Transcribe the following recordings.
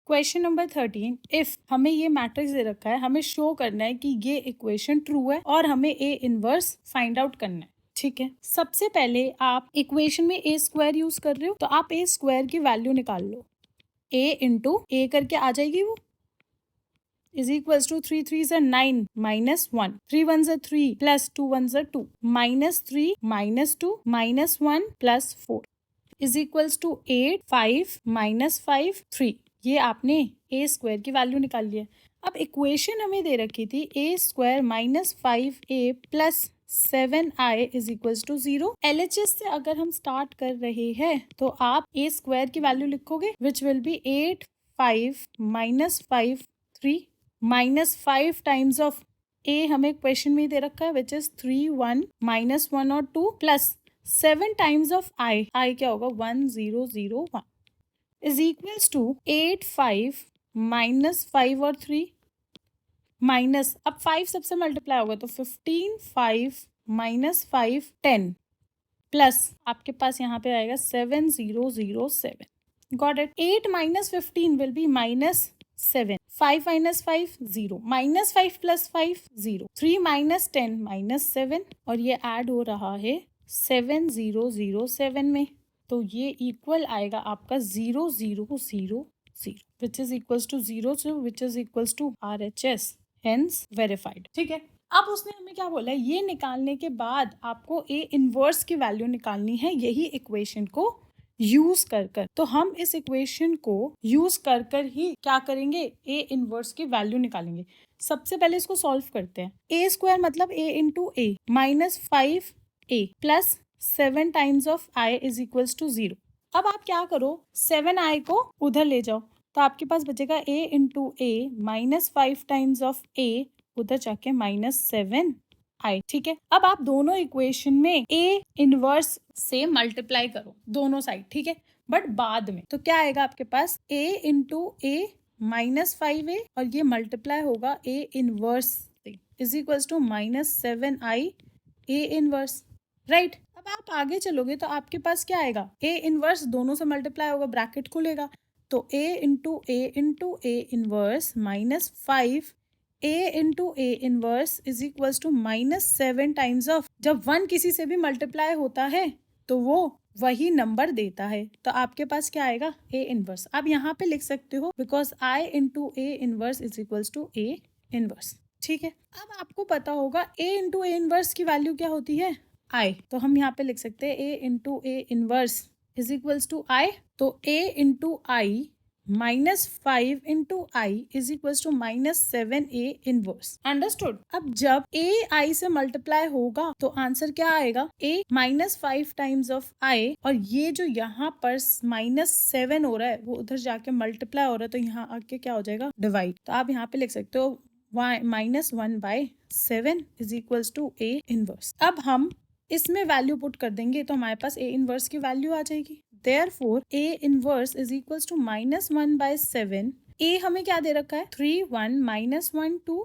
Question number 13, if हमें ये matrix दे रखा है, हमें शो करना है कि ये इक्वेशन ट्रू है और हमें ए इनवर्स फाइंड आउट करना है। ठीक है, सबसे पहले आप इक्वेशन में ए स्क्वायर यूज कर रहे हो तो आप ए स्क्वायर की वैल्यू निकाल लो। ए इंटू ए करके आ जाएगी वो, इज इक्वल्स टू 3 3 ज़ा 9 माइनस 1, 3 1 ज़ा 3 प्लस 2 1 ज़ा 2 minus 3 minus 2 minus 1 plus 4 is equals to 8 5 minus 5 3। ये आपने ए स्क्वायर की वैल्यू निकाल लिया। अब इक्वेशन हमें दे रखी थी A square minus 5a plus 7i is equals to 0। LHS से अगर हम स्टार्ट कर रहे हैं तो आप ए स्क्वायर की वैल्यू लिखोगे which will be 8 5 minus 5 3 minus 5 times of A हमें क्वेश्चन में दे रखा है विच इज 3 1 माइनस 1 और 2 प्लस 7 टाइम्स ऑफ आई क्या होगा 1 0 0 1 इज इक्वल्स टू 8 5 माइनस 5 और 3 माइनस, अब 5 सबसे मल्टीप्लाई होगा तो 15 5 माइनस 5 10 प्लस आपके पास यहाँ पे आएगा 7 0 0 7। Got it. 8 minus 15 will be minus 7, 5 minus 5 0, minus 5 plus 5 0, 3 minus 10 minus 7 और ये ऐड हो रहा है 7 0 0 7 में, तो ये इक्वल आएगा आपका 0 0 0 0 which is equals to 0 2 which is equals to RHS, hence verified. ठीक है, अब उसने हमें क्या बोला है, ये निकालने के बाद आपको ए इनवर्स की वैल्यू निकालनी है, यही इक्वेशन को यूज कर तो हम इस इक्वेशन को यूज कर ही क्या करेंगे, ए इनवर्स की वैल्यू निकालेंगे। सबसे पहले इसको सॉल्व करते हैं। ए स्क्वायर मतलब A into A minus 5a plus 7 times of I is equals to 0। अब आप क्या करो, 7i को उधर ले जाओ तो आपके पास बचेगा a into A minus 5 times of a उधर जाके माइनस 7i। ठीक है, अब आप दोनों इक्वेशन में a इनवर्स से मल्टीप्लाई करो दोनों साइड। ठीक है, बट बाद में तो क्या आएगा आपके पास a into A minus 5a और ये मल्टीप्लाई होगा a इनवर्स से is equals to minus 7i a inverse. Right, अब आप आगे चलोगे तो आपके पास क्या आएगा, a इनवर्स दोनों से मल्टीप्लाई होगा, ब्रैकेट खुलेगा तो a into A inverse minus 5 a into A inverse is equals to minus 7 times of, जब 1 किसी से भी मल्टीप्लाई होता है तो वो वही नंबर देता है, तो आपके पास क्या आएगा a इनवर्स। आप यहाँ पे लिख सकते हो because i into A inverse is equals to a inverse. ठीक है, अब आपको पता होगा a इंटू ए इनवर्स की वैल्यू क्या होती है i, तो हम यहाँ पे लिख सकते हैं a into A inverse is equals to i, तो a into I minus 5 into I is equals to minus 7a inverse. Understood. अब जब a i से मल्टीप्लाई होगा तो आंसर क्या आएगा, a minus 5 times of i और ये जो यहाँ पर माइनस 7 हो रहा है वो उधर जाके मल्टीप्लाई हो रहा है तो यहाँ आके क्या हो जाएगा डिवाइड, तो आप यहाँ पे लिख सकते हो minus 1/7 is equals to a inverse. अब हम इसमें वैल्यू पुट कर देंगे तो हमारे पास a इनवर्स की वैल्यू आ जाएगी। Therefore, A inverse is equals to minus 1/7. A हमें क्या दे रखा है 3 1 minus 1 2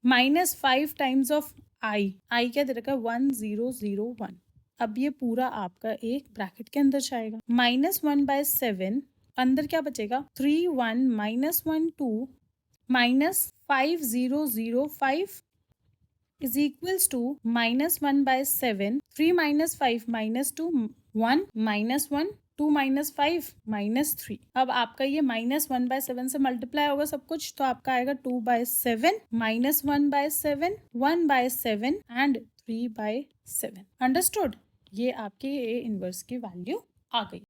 minus 5 times of I क्या दे रखा है 1 0 0 1। अब ये पूरा आपका एक ब्रैकेट के अंदर जाएगा, माइनस 1/7 अंदर क्या बचेगा 3 1 minus 1 2 minus 5 0 0 5 is equals to minus 1/7, 3 minus 5 minus 2 1 minus 1 2 minus 5 minus 3। अब आपका ये माइनस 1/7 से मल्टीप्लाई होगा सब कुछ तो आपका आएगा 2/7 माइनस 1/7 1/7 एंड 3/7। अंडरस्टूड। ये आपके ए इनवर्स की वैल्यू आ गई।